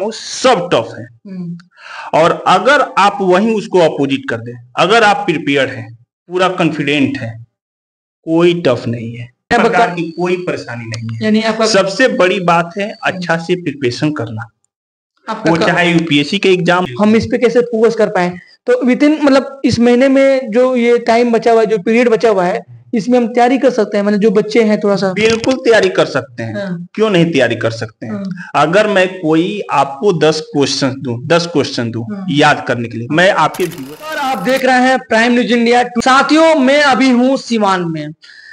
हो सब टफ है। और अगर आप वहीं उसको अपोजिट कर दें, अगर आप प्रिपेयर्ड हैं, पूरा कॉन्फिडेंट है, कोई टफ नहीं है, प्रकार की कोई परेशानी नहीं है। यानी सबसे बड़ी बात है अच्छा से प्रिपरेशन करना, वो चाहे यूपीएससी के एग्जाम। हम इस पे कैसे फोकस कर पाए, तो विद इन मतलब इस महीने में जो ये टाइम बचा हुआ है, जो पीरियड बचा हुआ है, इसमें हम तैयारी कर सकते हैं। मतलब जो बच्चे हैं थोड़ा सा बिल्कुल तैयारी कर सकते हैं। क्यों नहीं तैयारी कर सकते हैं। अगर मैं कोई आपको 10 क्वेश्चन दूं याद करने के लिए, मैं आपके और आप देख रहे हैं प्राइम न्यूज इंडिया। साथियों, मैं अभी हूँ सीवान में।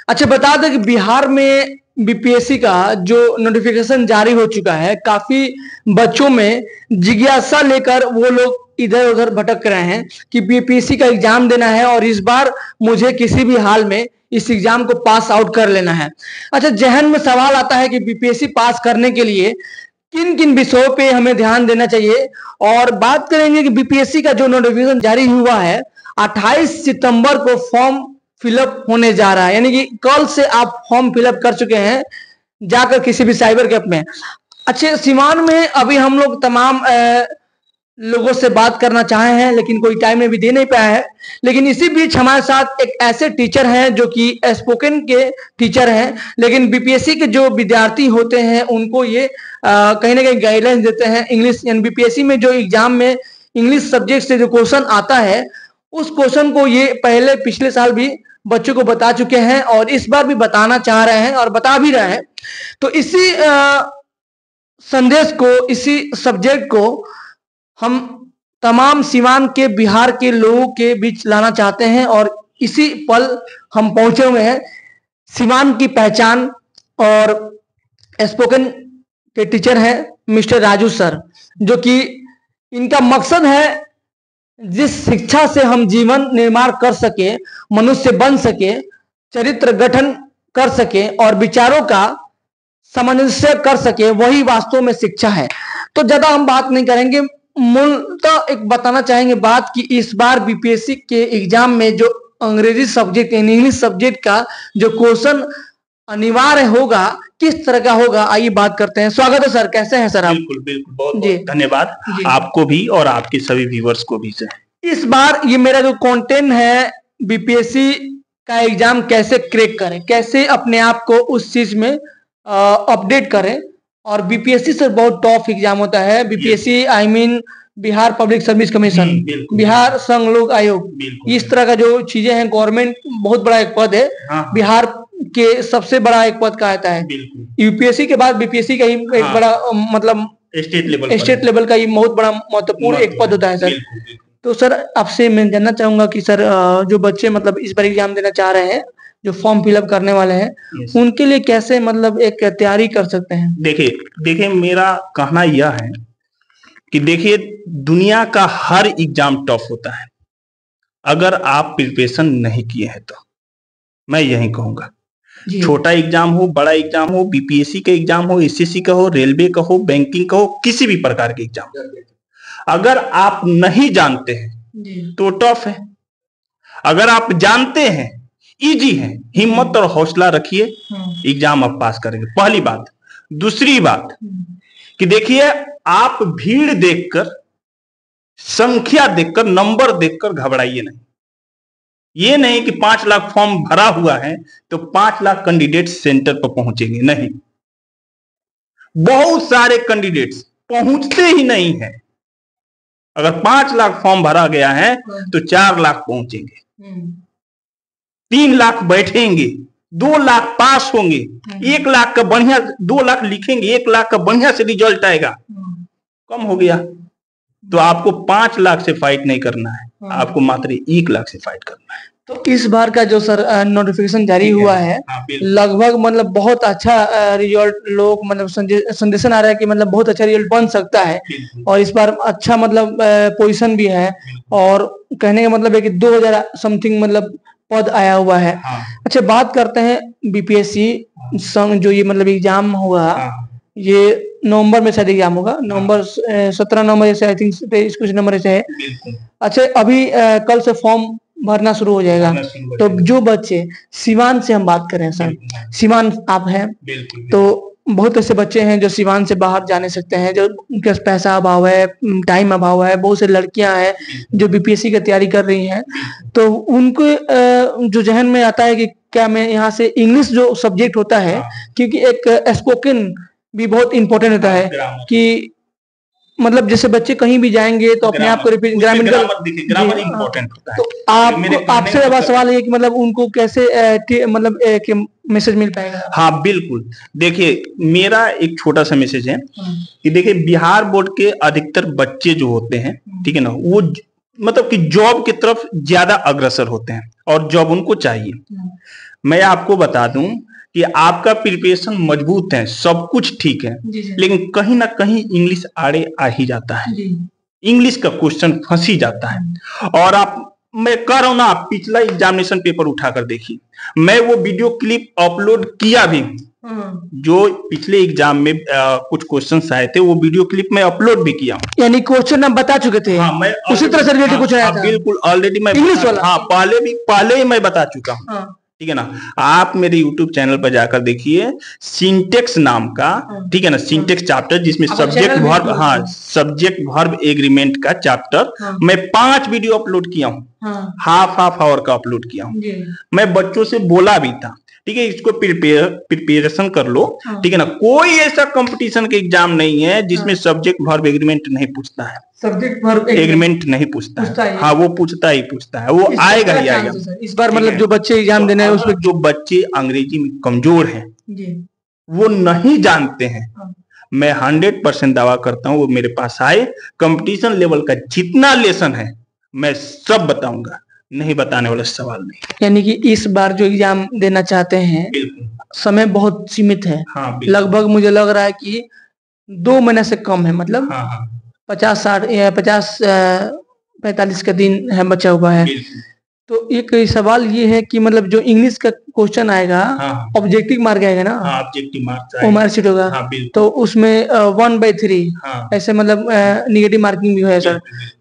अच्छा, बता दें कि बिहार में बीपीएससी का जो नोटिफिकेशन जारी हो चुका है, काफी बच्चों में जिज्ञासा लेकर वो लोग इधर उधर भटक रहे हैं कि बीपीएससी का एग्जाम देना है और इस बार मुझे किसी भी हाल में इस एग्जाम को पास आउट कर लेना है। अच्छा, जहन में सवाल आता है कि बीपीएससी पास करने के लिए किन किन विषयों पे हमें ध्यान देना चाहिए, और बात करेंगे कि बीपीएससी का जो नोटिफिकेशन जारी हुआ है 28 सितंबर को फॉर्म फिलअप होने जा रहा है। यानी कि कल से आप फॉर्म फिलअप कर चुके हैं जाकर किसी भी साइबर कैफ में। अच्छे, सीवान में अभी हम लोग तमाम लोगों से बात करना चाहे हैं, लेकिन कोई टाइम में भी दे नहीं पाया है। लेकिन इसी बीच हमारे साथ एक ऐसे टीचर हैं जो कि स्पोकन के टीचर हैं, लेकिन बीपीएससी के जो विद्यार्थी होते हैं उनको ये कहीं ना कहीं गाइडलाइंस देते हैं। इंग्लिश यानी बीपीएससी में जो एग्जाम में इंग्लिश सब्जेक्ट से जो क्वेश्चन आता है, उस क्वेश्चन को ये पहले पिछले साल भी बच्चों को बता चुके हैं और इस बार भी बताना चाह रहे हैं और बता भी रहे हैं। तो इसी संदेश को, इसी सब्जेक्ट को हम तमाम सीवान के, बिहार के लोगों के बीच लाना चाहते हैं और इसी पल हम पहुंचे हुए हैं। सीवान की पहचान और स्पोकन के टीचर हैं मिस्टर राजू सर, जो कि इनका मकसद है जिस शिक्षा से हम जीवन निर्माण कर सके, मनुष्य बन सके, चरित्र गठन कर सके और विचारों का सामंजस्य कर सके, वही वास्तव में शिक्षा है। तो ज्यादा हम बात नहीं करेंगे, मूलतः एक बताना चाहेंगे बात कि इस बार बीपीएससी के एग्जाम में जो अंग्रेजी सब्जेक्ट यानी इंग्लिश सब्जेक्ट का जो क्वेश्चन अनिवार्य होगा, किस तरह का होगा, आइए बात करते हैं। स्वागत है सर, कैसे हैं सर आप? बिल्कुल बिल्कुल, बहुत धन्यवाद आपको भी और आपके सभी व्यूअर्स को भी सर। इस बार ये मेरा जो कंटेंट है, बीपीएससी का एग्जाम कैसे क्रैक करें, कैसे अपने आप को उस चीज में अपडेट करें। और बीपीएससी सर बहुत टफ एग्जाम होता है। BPSC I mean Bihar public service commission, Bihar संघ लोक आयोग, इस तरह का जो चीजें हैं, गवर्नमेंट बहुत बड़ा एक पद है। बिहार के सबसे बड़ा एक पद कहता है। यूपीएससी के बाद बीपीएससी का ही एक बड़ा मतलब स्टेट लेवल का ही बहुत बड़ा महत्वपूर्ण एक पद होता है सर। तो सर आपसे मैं जानना चाहूंगा कि सर जो बच्चे मतलब इस बार एग्जाम देना चाह रहे हैं, जो फॉर्म फिलअप करने वाले हैं, उनके लिए कैसे मतलब एक तैयारी कर सकते हैं? देखिए मेरा कहना यह है कि देखिए दुनिया का हर एग्जाम टफ होता है। अगर आप प्रिपरेशन नहीं किए हैं तो मैं यही कहूंगा, छोटा एग्जाम हो, बड़ा एग्जाम हो, बीपीएससी का एग्जाम हो, एसएससी का हो, रेलवे का हो, बैंकिंग का हो, किसी भी प्रकार के एग्जाम, अगर आप नहीं जानते हैं तो टफ है। अगर आप जानते हैं इजी है, हिम्मत और हौसला रखिए, एग्जाम आप पास करेंगे, पहली बात। दूसरी बात कि देखिए आप भीड़ देखकर, संख्या देखकर, नंबर देखकर घबराइए नहीं। ये नहीं कि 5 लाख फॉर्म भरा हुआ है तो 5 लाख कैंडिडेट सेंटर पर पहुंचेंगे, नहीं। बहुत सारे कैंडिडेट्स पहुंचते ही नहीं है। अगर 5 लाख फॉर्म भरा गया है तो 4 लाख पहुंचेंगे, 3 लाख बैठेंगे, 2 लाख पास होंगे, 1 लाख का बढ़िया, 2 लाख लिखेंगे, 1 लाख का बढ़िया से रिजल्ट आएगा। कम हो गया तो आपको 5 लाख से फाइट नहीं करना है, आपको मात्र 1 लाख से फाइट करना है। तो इस बार का जो सर नोटिफिकेशन जारी हुआ है, लगभग मतलब बहुत अच्छा रिजल्ट लोग मतलब संदेशन आ रहा है कि मतलब बहुत अच्छा रिजल्ट बन सकता है और इस बार अच्छा मतलब पोजीशन भी है। और कहने का मतलब है कि 2000 समथिंग मतलब पद आया हुआ है। अच्छा, बात करते हैं बीपीएससी जो ये मतलब एग्जाम होगा, ये नवंबर में शायद एग्जाम होगा, नवंबर 17 नवंबर से आई थिंक कुछ नंबर से है। अच्छा, अभी कल से फॉर्म भरना शुरू हो जाएगा। तो जो बच्चे सीवान से हम बात करें सर, सीवान आप हैं, तो बहुत ऐसे बच्चे हैं जो सीवान से बाहर जा नहीं सकते हैं, जो उनके पास पैसा अभाव है, टाइम अभाव है। बहुत से लड़कियां हैं जो बीपीएससी की तैयारी कर रही हैं, तो उनको जो जहन में आता है कि क्या मैं यहाँ से इंग्लिश जो सब्जेक्ट होता है, क्योंकि एक स्पोकन भी बहुत इंपॉर्टेंट होता है कि मतलब जैसे बच्चे कहीं भी जाएंगे तो अपने आप को ग्रामीण ग्रामर इम्पोर्टेंट होता है। तो आपको आपसे अब सवाल है कि मतलब उनको कैसे मतलब मैसेज मिल पाएगा? हाँ बिल्कुल, देखिए मेरा एक छोटा सा मैसेज है कि देखिए बिहार बोर्ड के अधिकतर बच्चे जो होते हैं, ठीक है ना, वो मतलब कि जॉब की तरफ ज्यादा अग्रसर होते हैं और जॉब उनको चाहिए। मैं आपको बता दूं कि आपका प्रिपरेशन मजबूत है, सब कुछ ठीक है, लेकिन कहीं ना कहीं इंग्लिश आड़े आ ही जाता है, इंग्लिश का क्वेश्चन फंस ही जाता है। और मैं कह रहा हूं ना, आप पिछला एग्जामिनेशन पेपर उठाकर देखिए, मैं वो वीडियो क्लिप अपलोड किया भी, जो पिछले एग्जाम में कुछ क्वेश्चंस आए थे, वो वीडियो क्लिप मैं अपलोड भी किया। यानी क्वेश्चन आप बता चुके थे? हाँ, मैं उसी तरह से रिलेटेड कुछ आया था? बिल्कुल, ऑलरेडी मैं इंग्लिश वाला? हाँ, पहले ही मैं बता चुका हूँ, ठीक है ना। आप मेरे YouTube चैनल पर जाकर देखिए, सिंटेक्स नाम का, ठीक है ना, सिंटेक्स चैप्टर, जिसमें सब्जेक्ट वर्ब, हाँ सब्जेक्ट वर्ब एग्रीमेंट का चैप्टर मैं 5 वीडियो अपलोड किया हूँ, हाफ आवर का अपलोड किया हूँ। मैं बच्चों से बोला भी था, ठीक है, इसको प्रिपरेशन कर लो, ठीक है ना। कोई ऐसा कंपटीशन का एग्जाम नहीं है जिसमें सब्जेक्ट वर्ब एग्रीमेंट नहीं पूछता है, सब्जेक्ट वर्ब एग्रीमेंट नहीं पूछता है। हाँ, वो पूछता ही है, वो आएगा ही आएगा इस बार। मतलब जो बच्चे एग्जाम देने हैं उसमें, जो बच्चे अंग्रेजी में कमजोर हैं, वो नहीं जानते हैं, मैं 100% दावा करता हूँ वो मेरे पास आए, कंपटीशन लेवल का जितना लेसन है मैं सब बताऊंगा, नहीं बताने वाला सवाल नहीं। यानी कि इस बार जो एग्जाम देना चाहते हैं, समय बहुत सीमित है। हाँ, लगभग मुझे लग रहा है कि 2 महीने से कम है, मतलब 50-60 या 50-45 का दिन है बचा हुआ है। तो एक सवाल ये है कि मतलब जो इंग्लिश का क्वेश्चन आएगा, ऑब्जेक्टिव मार्क आएगा ना, ऑब्जेक्टिव मार्क, वो मार्क शीट होगा, तो उसमें 1/3 ऐसे मतलब निगेटिव मार्किंग भी है सर।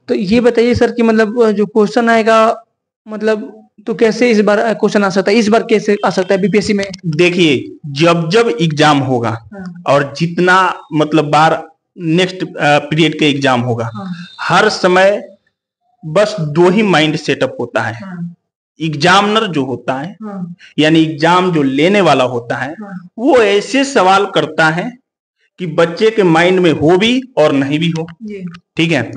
तो ये बताइए सर कि मतलब जो क्वेश्चन आएगा, मतलब तो कैसे इस बार क्वेश्चन आ सकता है, इस बार कैसे आ सकता है बीपीएससी में? देखिए, जब एग्जाम होगा और जितना मतलब बार नेक्स्ट पीरियड के एग्जाम होगा, हर समय बस 2 ही माइंड सेटअप होता है। एग्जामिनर जो होता है, यानी एग्जाम जो लेने वाला होता है, वो ऐसे सवाल करता है कि बच्चे के माइंड में हो भी और नहीं भी हो, ठीक है।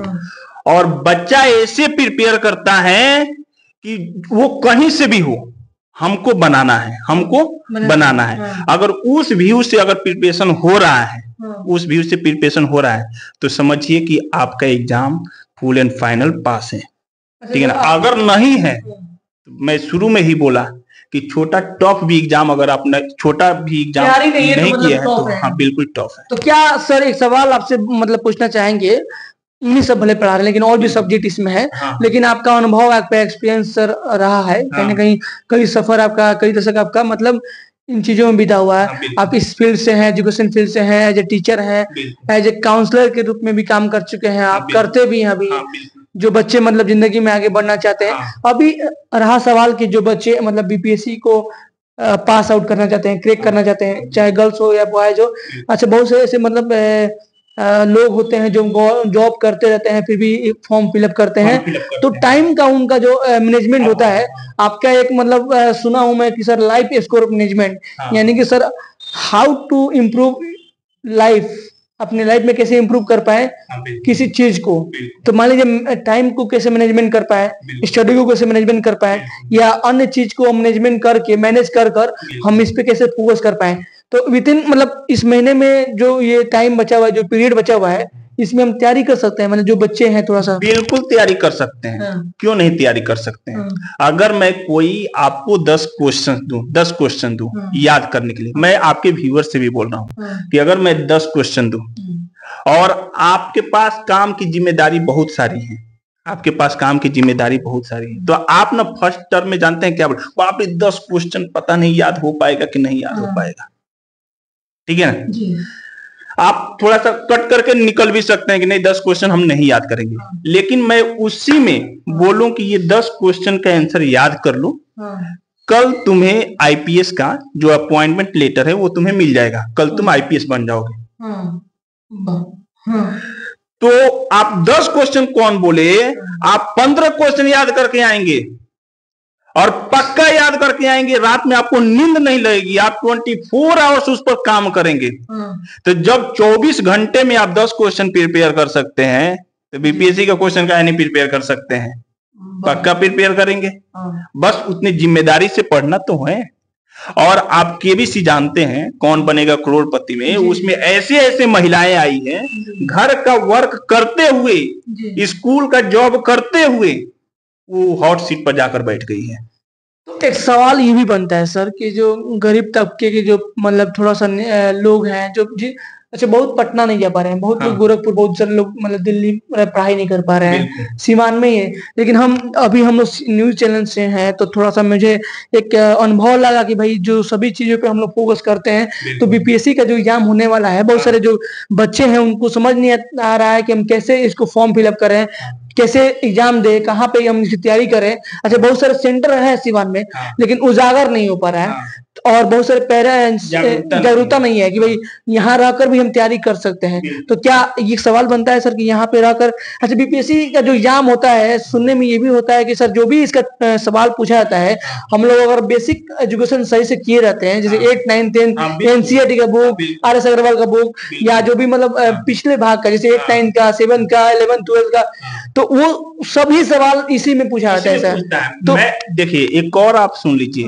और बच्चा ऐसे प्रिपेयर करता है कि वो कहीं से भी हो, हमको बनाना है, हमको बनाना है। अगर उस व्यू से अगर प्रिपरेशन हो रहा है, उस व्यू से प्रिपरेशन हो रहा है, तो समझिए कि आपका एग्जाम फुल एंड फाइनल पास है, ठीक है ना। अगर नहीं है, तो मैं शुरू में ही बोला कि छोटा टफ भी एग्जाम, अगर आपने छोटा भी एग्जाम नहीं किया है तो हाँ बिल्कुल टफ है। तो क्या सर एक सवाल आपसे मतलब पूछना चाहेंगे, इंग्लिश सब भले पढ़ा रहे हैं लेकिन और भी सब्जेक्ट इसमें है, लेकिन आपका अनुभव, आपका एक्सपीरियंस सर रहा है कहीं ना कहीं, कई सफर आपका, कई दशक आपका मतलब इन चीजों में बीता हुआ है। आप इस फील्ड से हैं, एजुकेशन फील्ड से हैं, एज ए टीचर हैं, एज ए काउंसलर के रूप में भी काम कर चुके हैं, आप करते भी हैं अभी। जो बच्चे मतलब जिंदगी में आगे बढ़ना चाहते हैं, अभी रहा सवाल कि जो बच्चे मतलब बीपीएससी को पास आउट करना चाहते हैं, क्रैक करना चाहते हैं, चाहे गर्ल्स हो या बॉयज हो। अच्छा, बहुत से ऐसे मतलब लोग होते हैं जो जॉब करते रहते हैं फिर भी फॉर्म फिलअप करते हैं, तो टाइम का उनका जो मैनेजमेंट होता है, आपका एक मतलब सुना हूं मैं कि सर लाइफ स्कोर मैनेजमेंट, यानी कि sir how to improve life, अपने लाइफ में कैसे इंप्रूव कर पाए किसी चीज को। तो मान लीजिए टाइम को कैसे मैनेजमेंट कर पाए, स्टडी को कैसे मैनेजमेंट कर पाए, या अन्य चीज को मैनेजमेंट करके मैनेज कर हम इस पे कैसे फोकस कर पाए। तो विद इन मतलब इस महीने में जो ये टाइम बचा हुआ है, जो पीरियड बचा हुआ है, इसमें हम तैयारी कर सकते हैं, मतलब जो बच्चे हैं थोड़ा सा। बिल्कुल तैयारी कर सकते हैं, क्यों नहीं तैयारी कर सकते हैं। अगर मैं कोई आपको 10 क्वेश्चन दूं याद करने के लिए, मैं आपके व्यूअर से भी बोल रहा हूं कि अगर मैं 10 क्वेश्चन दूं और आपके पास काम की जिम्मेदारी बहुत सारी है, आपके पास काम की जिम्मेदारी बहुत सारी है, तो आप ना फर्स्ट टर्म में जानते हैं क्या बोल, बाप रे 10 क्वेश्चन पता नहीं याद हो पाएगा कि नहीं याद हो पाएगा, ठीक है ना। आप थोड़ा सा कट करके निकल भी सकते हैं कि नहीं 10 क्वेश्चन हम नहीं याद करेंगे, लेकिन मैं उसी में बोलूं कि ये 10 क्वेश्चन का आंसर याद कर लो, कल तुम्हें आईपीएस का जो अपॉइंटमेंट लेटर है वो तुम्हें मिल जाएगा, कल तुम आईपीएस बन जाओगे। तो आप 10 क्वेश्चन कौन बोले, आप 15 क्वेश्चन याद करके आएंगे और पक्का याद करके आएंगे। रात में आपको नींद नहीं लगेगी, आप 24 आवर्स उस पर काम करेंगे। तो जब 24 घंटे में आप 10 क्वेश्चन प्रिपेयर कर सकते हैं तो बीपीएससी का क्वेश्चन का नहीं प्रिपेयर कर सकते हैं? पक्का प्रिपेयर करेंगे। बस उतनी जिम्मेदारी से पढ़ना तो है। और आप केबीसी जानते हैं कौन बनेगा करोड़पति में, उसमें ऐसे ऐसे महिलाएं आई हैं, घर का वर्क करते हुए, स्कूल का जॉब करते हुए वो हॉट सीट पर जाकर बैठ गई है। तो एक सवाल ये भी बनता है सर कि जो गरीब तबके के जो मतलब थोड़ा सा लोग हैं जो अच्छा बहुत पटना नहीं जा पा रहे हैं, बहुत लोग गोरखपुर, बहुत सारे लोग मतलब दिल्ली पढ़ाई नहीं कर पा रहे हैं, सीमान में ही है। लेकिन हम लोग न्यूज चैनल से हैं तो थोड़ा सा मुझे एक अनुभव लगा कि भाई जो सभी चीजों पे हम लोग फोकस करते हैं तो बीपीएससी का जो एग्जाम होने वाला है, बहुत सारे जो बच्चे हैं उनको समझ नहीं आ रहा है कि हम कैसे इसको फॉर्म फिलअप करें, कैसे एग्जाम दे, कहाँ पे हम इसकी तैयारी करें। अच्छा बहुत सारे सेंटर है सीवान में, लेकिन उजागर नहीं हो पा रहा है और बहुत सारे पेरेंट्स जागरूकता नहीं है कि भाई यहाँ रहकर भी हम तैयारी कर सकते हैं। तो क्या ये सवाल बनता है सर कि यहाँ पे रहकर, अच्छा बीपीएससी का जो एग्जाम होता है सुनने में ये भी होता है कि सर जो भी इसका सवाल पूछा जाता है, हम लोग अगर बेसिक एजुकेशन सही से किए रहते हैं, जैसे 8, 9, 10 एनसीईआरटी का बुक, RS अग्रवाल का बुक, या जो भी मतलब पिछले भाग का जैसे 8, 9 का, 7 का, 11, 12 का, तो वो सभी सवाल इसी में पूछा जाता है सर। तो देखिए एक और आप सुन लीजिए,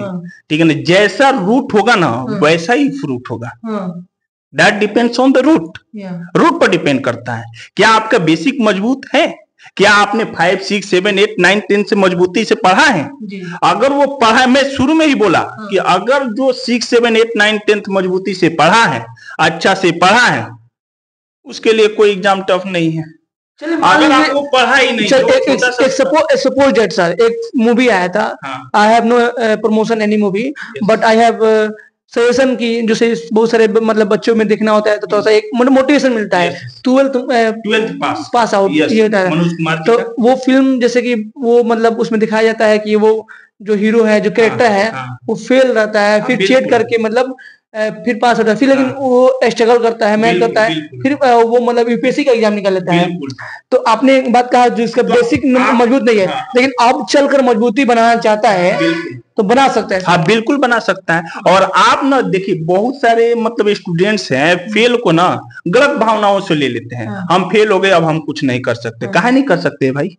ठीक है ना, जैसा रूट होगा ना वैसा ही फ्रूट होगा। That depends on the root. Root पर डिपेंड करता है। क्या आपका बेसिक मजबूत है? क्या आपने 5, 6, 7, 8, 9, 10 से मजबूती से पढ़ा है? अगर वो पढ़ा है, मैं शुरू में ही बोला कि अगर जो 6, 7, 8, 9, 10 मजबूती से पढ़ा है, अच्छा से पढ़ा है, उसके लिए कोई एग्जाम टफ नहीं है। अगर आपको पढ़ा ही नहीं, सपोज दैट सर एक मूवी आया था, I have no promotion any movie but I have suggestion की, जो से बहुत सारे मतलब बच्चों में देखना होता है तो थोड़ा सा एक मोटिवेशन मिलता है। 12th पास आउट ये होता है। तो वो फिल्म जैसे कि वो मतलब उसमें दिखाया जाता है कि वो जो हीरो है, जो कैरेक्टर है, वो फेल रहता है, फिर चेट करके मतलब फिर पास होता है, फिर लेकिन वो स्ट्रगल करता है, मेहनत करता है, फिर वो मतलब यूपीएससी का एग्जाम निकाल लेता है। तो आपने एक बात कहा जो इसका बेसिक मजबूत नहीं है, लेकिन अब चलकर मजबूती बनाना चाहता है तो बना सकता है। हाँ बिल्कुल बना सकता है। और आप ना देखिए बहुत सारे मतलब स्टूडेंट्स हैं फेल को ना गलत भावनाओं से ले लेते हैं। हम फेल हो गए अब हम कुछ नहीं कर सकते। काहे नहीं कर सकते भाई?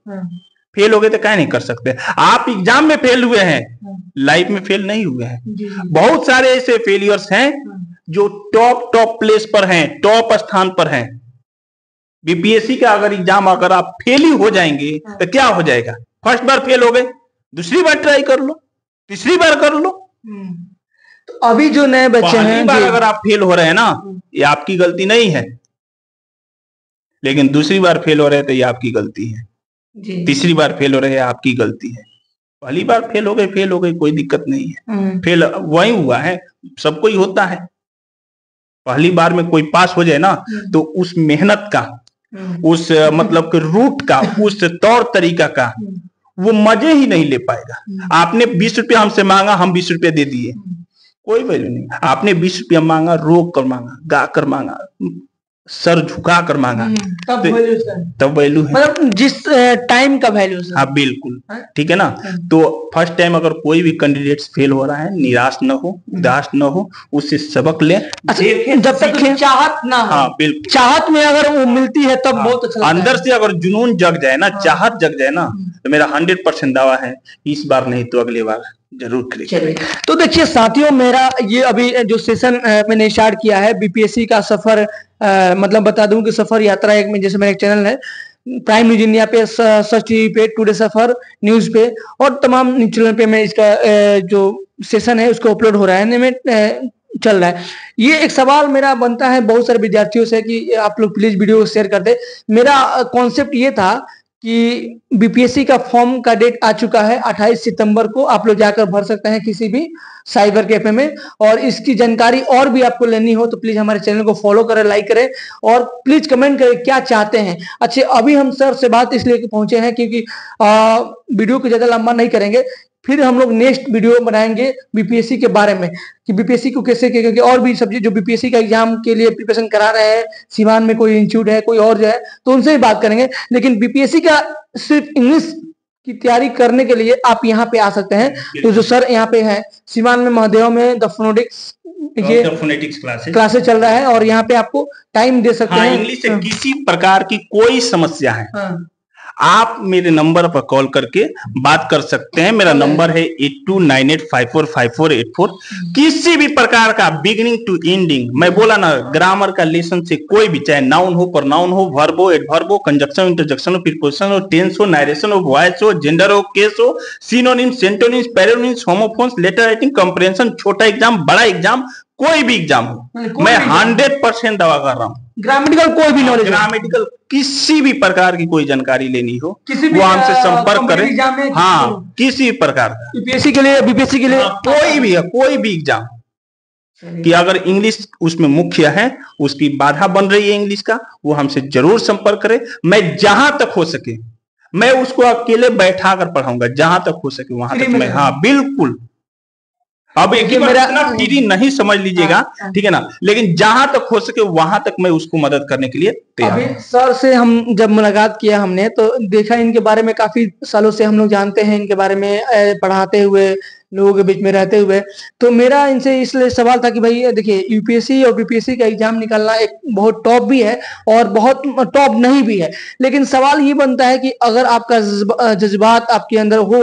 फेल हो गए तो काहे नहीं कर सकते? आप एग्जाम में फेल हुए हैं, लाइफ में फेल नहीं हुए हैं। बहुत सारे ऐसे फेलियर्स हैं जो टॉप प्लेस पर हैं, टॉप स्थान पर हैं। बीपीएससी का अगर एग्जाम अगर आप फेल ही हो जाएंगे तो क्या हो जाएगा? फर्स्ट बार फेल हो गए, दूसरी बार ट्राई कर लो, तीसरी बार कर लो। तो अभी जो नए बच्चे हैं, बार अगर आप फेल हो रहे हैं ना, ये आपकी गलती नहीं है, लेकिन दूसरी बार फेल हो रहे हैं तो ये आपकी गलती है। तीसरी बार फेल हो रहे हैं आपकी गलती है। पहली बार फेल हो गए कोई दिक्कत नहीं है। फेल वही हुआ है, सबको ही होता है। पहली बार में कोई पास हो जाए ना तो उस मेहनत का, उस मतलब के रूट का, उस तौर तरीका का वो मजे ही नहीं ले पाएगा। आपने 20 रुपया हमसे मांगा, हम 20 रुपया दे दिए, कोई वैल्यू नहीं। आपने 20 रुपया मांगा, रो कर मांगा, गा कर मांगा, सर झुका कर मांगा, तब वैल्यू है। मतलब जिस टाइम का वैल्यू। हाँ बिल्कुल, ठीक है ना। तो फर्स्ट टाइम अगर कोई भी कैंडिडेट फेल हो रहा है, निराश न हो, उदास न हो, उससे सबक ले। जब तक चाहत ना हो। हाँ बिल्कुल, चाहत में अगर वो मिलती है तब बहुत अच्छा। अंदर से अगर जुनून जग जाए ना, चाहत जग जाए ना, तो मेरा 100% दावा है इस बार नहीं तो अगले बार जरूर करेंगे। तो देखिए साथियों, मेरा ये अभी जो सेशन मैंने स्टार्ट किया है बीपीएससी का सफर, मतलब बता दूं कि सफर यात्रा एक में, जैसे मेरा एक चैनल है प्राइम न्यूज इंडिया पे, सच टीवी पे, टुडे सफर न्यूज पे और तमाम न्यूज चैनल पे मैं इसका जो सेशन है उसको अपलोड हो रहा है, में चल रहा है। ये एक सवाल मेरा बनता है बहुत सारे विद्यार्थियों से कि आप लोग प्लीज वीडियो शेयर कर दे। मेरा कॉन्सेप्ट ये था कि बीपीएससी का फॉर्म का डेट आ चुका है 28 सितंबर को, आप लोग जाकर भर सकते हैं किसी भी साइबर कैफे में। और इसकी जानकारी और भी आपको लेनी हो तो प्लीज हमारे चैनल को फॉलो करें, लाइक करें और प्लीज कमेंट करें क्या चाहते हैं। अच्छा, अभी हम सर से बात इसलिए पहुंचे हैं क्योंकि वीडियो को ज्यादा लंबा नहीं करेंगे, फिर हम लोग नेक्स्ट वीडियो बनाएंगे बीपीएससी के बारे में कि बीपीएससी को कैसे, क्योंकि और भी सब्जेक्ट जो बीपीएससी का एग्जाम के लिए प्रिपरेशन करा रहे हैं, सीवान में कोई इंस्टीट्यूट है, कोई और जो है, तो उनसे भी बात करेंगे। लेकिन बीपीएससी का सिर्फ इंग्लिश की तैयारी करने के लिए आप यहाँ पे आ सकते हैं। तो जो सर यहाँ पे है सीवान में महादेव में द फोनेटिक्स, ये फोनेटिक्स क्लासेस चल रहा है और यहाँ पे आपको टाइम दे सकते हैं। इंग्लिश से किसी प्रकार की कोई समस्या है, आप मेरे नंबर पर कॉल करके बात कर सकते हैं। मेरा नंबर है 8298545484। किसी भी प्रकार का बिगिनिंग टू एंडिंग, मैं बोला ना, ग्रामर का लेसन से कोई भी, चाहे नाउन हो, प्रोनाउन हो, वर्ब हो, एडवर्ब हो, कंजक्शन, इंटरजेक्शन हो, प्रीपोजिशन हो, टेंस हो, नारेशन हो, वॉइस हो, जेंडर हो, केस हो, सिनोनिम्स, सेंटोनिम्स, पैरोनिम्स, होमोफोन्स, लेटर राइटिंग, कंप्रेhension, छोटा एग्जाम, बड़ा एग्जाम, कोई भी एग्जाम हो, मैं 100% दवा कर रहा हूँ। ग्रामेटिकल कोई भी नॉलेज, ग्रामेटिकल किसी भी प्रकार की कोई जानकारी लेनी हो, वो हमसे संपर्क करें। हाँ, किसी भी प्रकार का, यूपीएससी के लिए, बीपीएससी के लिए, कोई भी है, कोई भी एग्जाम कि अगर इंग्लिश उसमें मुख्य है, उसकी बाधा बन रही है इंग्लिश का, वो हमसे जरूर संपर्क करें। मैं जहां तक हो सके मैं उसको अकेले बैठा कर पढ़ाऊंगा, जहां तक हो सके वहां तक मैं, हाँ बिल्कुल। अब एक ही मेरा इतना फ्री नहीं समझ लीजिएगा, ठीक है ना, लेकिन जहां तक हो सके वहां तक मैं उसको मदद करने के लिए तैयार हूं। सर से हम जब मुलाकात किया हमने तो देखा इनके बारे में, काफी सालों से हम लोग जानते हैं इनके बारे में, पढ़ाते हुए, लोगों के बीच में रहते हुए। तो मेरा इनसे इसलिए सवाल था कि भाई देखिए, यूपीएससी और बीपीएससी का एग्जाम निकालना एक बहुत टॉप भी है और बहुत टॉप नहीं भी है, लेकिन सवाल ये बनता है कि अगर आपका जज्बात आपके अंदर हो,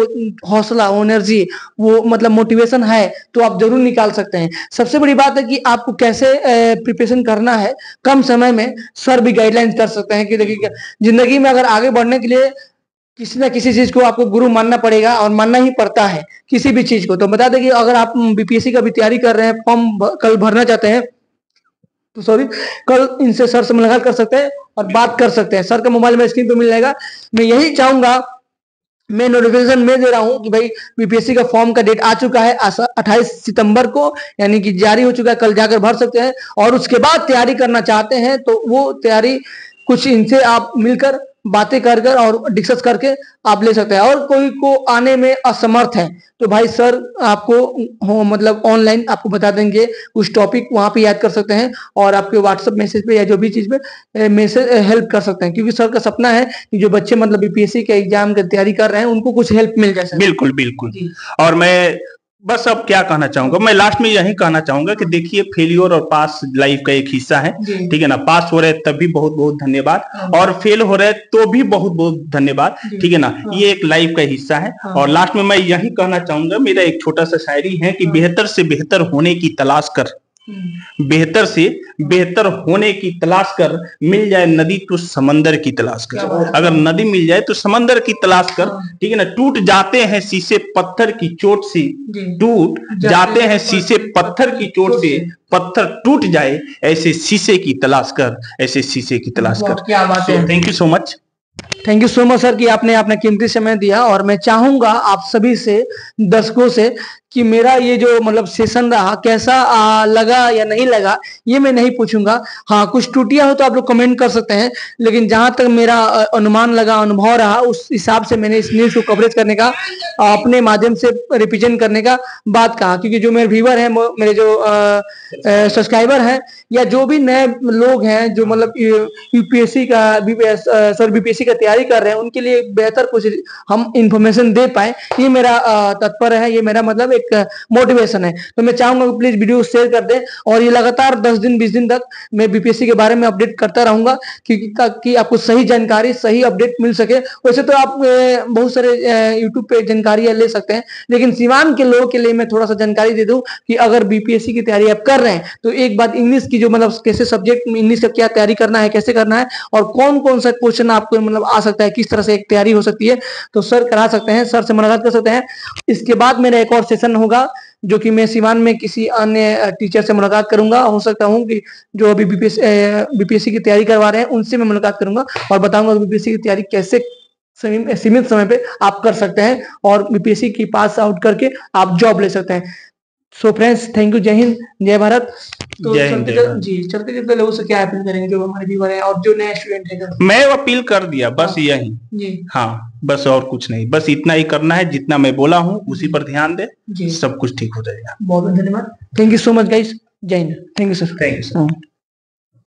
हौसला, एनर्जी, वो मतलब मोटिवेशन है, तो आप जरूर निकाल सकते हैं। सबसे बड़ी बात है कि आपको कैसे प्रिपरेशन करना है, कम समय में सर भी गाइडलाइंस कर सकते हैं कि देखिए जिंदगी में अगर आगे बढ़ने के लिए किसी ना किसी चीज को आपको गुरु मानना पड़ेगा और मानना ही पड़ता है किसी भी चीज को। तो बता दें कि अगर आप बीपीएससी का भी तैयारी कर रहे हैं, फॉर्म कल भरना चाहते हैं, तो सॉरी, कल इनसे सर से मुलाकात कर सकते हैं और बात कर सकते हैं। सर का मोबाइल में स्क्रीन पे मिल जाएगा। मैं यही चाहूंगा, मैं नोटिफिकेशन में दे रहा हूं कि भाई बीपीएससी का फॉर्म का डेट आ चुका है 28 सितंबर को, यानी कि जारी हो चुका है, कल जाकर भर सकते हैं। और उसके बाद तैयारी करना चाहते हैं तो वो तैयारी कुछ इनसे आप मिलकर बातें कर कर और डिस्कस करके आप ले सकते हैं। और कोई को आने में असमर्थ है तो भाई सर आपको हो मतलब ऑनलाइन आपको बता देंगे, कुछ टॉपिक वहां पे याद कर सकते हैं और आपके व्हाट्सएप मैसेज पे या जो भी चीज पे मैसेज हेल्प कर सकते हैं, क्योंकि सर का सपना है कि जो बच्चे मतलब बीपीएससी के एग्जाम की तैयारी कर रहे हैं उनको कुछ हेल्प मिल जाए। बिल्कुल बिल्कुल। और मैं बस अब क्या कहना चाहूंगा, मैं लास्ट में यही कहना चाहूंगा कि देखिए, फेलियर और पास लाइफ का एक हिस्सा है, ठीक है ना। पास हो रहे तब भी बहुत बहुत धन्यवाद, और फेल हो रहे तो भी बहुत बहुत धन्यवाद, ठीक है ना। ये एक लाइफ का हिस्सा है। और लास्ट में मैं यही कहना चाहूंगा, मेरा एक छोटा सा शायरी है कि बेहतर से बेहतर होने की तलाश कर, बेहतर से बेहतर होने की तलाश कर, मिल जाए नदी तो समंदर की तलाश कर। अगर नदी मिल जाए तो समंदर की तलाश कर, ठीक है ना। टूट जाते हैं शीशे पत्थर की चोट से, टूट जाते हैं शीशे पत्थर की चोट से, पत्थर टूट जाए ऐसे शीशे की तलाश कर, ऐसे शीशे की तलाश कर। क्या बात है। Thank you so much. Thank you so much sir कि आपने अपना कीमती समय दिया। और मैं चाहूंगा आप सभी से, दर्शकों से, कि मेरा ये जो मतलब सेशन रहा कैसा लगा या नहीं लगा, ये मैं नहीं पूछूंगा। हाँ, कुछ त्रुटियां हो तो आप लोग कमेंट कर सकते हैं, लेकिन जहां तक मेरा अनुमान लगा, अनुभव रहा, उस हिसाब से मैंने इस न्यूज को कवरेज करने का, अपने माध्यम से रिप्रेजेंट करने का बात कहा। क्योंकि जो मेरे व्यूअर हैं, मेरे जो सब्सक्राइबर हैं, या जो भी नए लोग हैं जो मतलब यूपीएससी का बीपीएससी का तैयारी कर रहे हैं, उनके लिए बेहतर कुछ हम इंफॉर्मेशन दे पाए, ये मेरा तत्पर है, ये मेरा मतलब एक मोटिवेशन है। तो मैं चाहूंगा कि प्लीज वीडियो शेयर कर दें, और ये लगातार 10 दिन 20 दिन तक मैं बीपीएससी के बारे में अपडेट करता रहूंगा, क्योंकि ताकि आपको सही जानकारी, सही अपडेट मिल सके। वैसे तो आप बहुत सारे यूट्यूब पे जानकारियां ले सकते हैं, लेकिन सीवान के लोगों के लिए मैं थोड़ा सा जानकारी दे दूं कि अगर बीपीएससी की तैयारी आप कर रहे हैं तो एक बात, इंग्लिश की जो मतलब कैसे सब्जेक्ट में इंग्लिश का क्या तैयारी करना है, कैसे करना है, और कौन कौन सा क्वेश्चन आपको मतलब आ सकता है, किस तरह से एक तैयारी हो सकती है, तो सर करा सकते हैं, सर से मुलाकात कर सकते हैं। इसके बाद मेरा एक और सेशन होगा जो कि मैं सीवान में किसी अन्य टीचर से मुलाकात करूंगा। हो सकता हूं कि जो अभी बीपीएससी की तैयारी करवा रहे हैं उनसे मैं मुलाकात करूंगा और बताऊंगा बीपीएससी की तैयारी कैसे सीमित समय पे आप कर सकते हैं और बीपीएससी की पास आउट करके आप जॉब ले सकते हैं। So friends, thank you. जय हिंद, जय भारत। तो चलते चलते लोगों से क्या अपील करेंगे जो हमारे व्यूअर हैं और जो नए स्टूडेंट हैं? मैं अपील कर दिया बस यही। जी हाँ, बस और कुछ नहीं, बस इतना ही करना है, जितना मैं बोला हूँ उसी पर ध्यान दे, जी सब कुछ ठीक हो जाएगा। बहुत बहुत धन्यवाद। Thank you so much guys. जय Hind. Thank you sir. Thank you sir.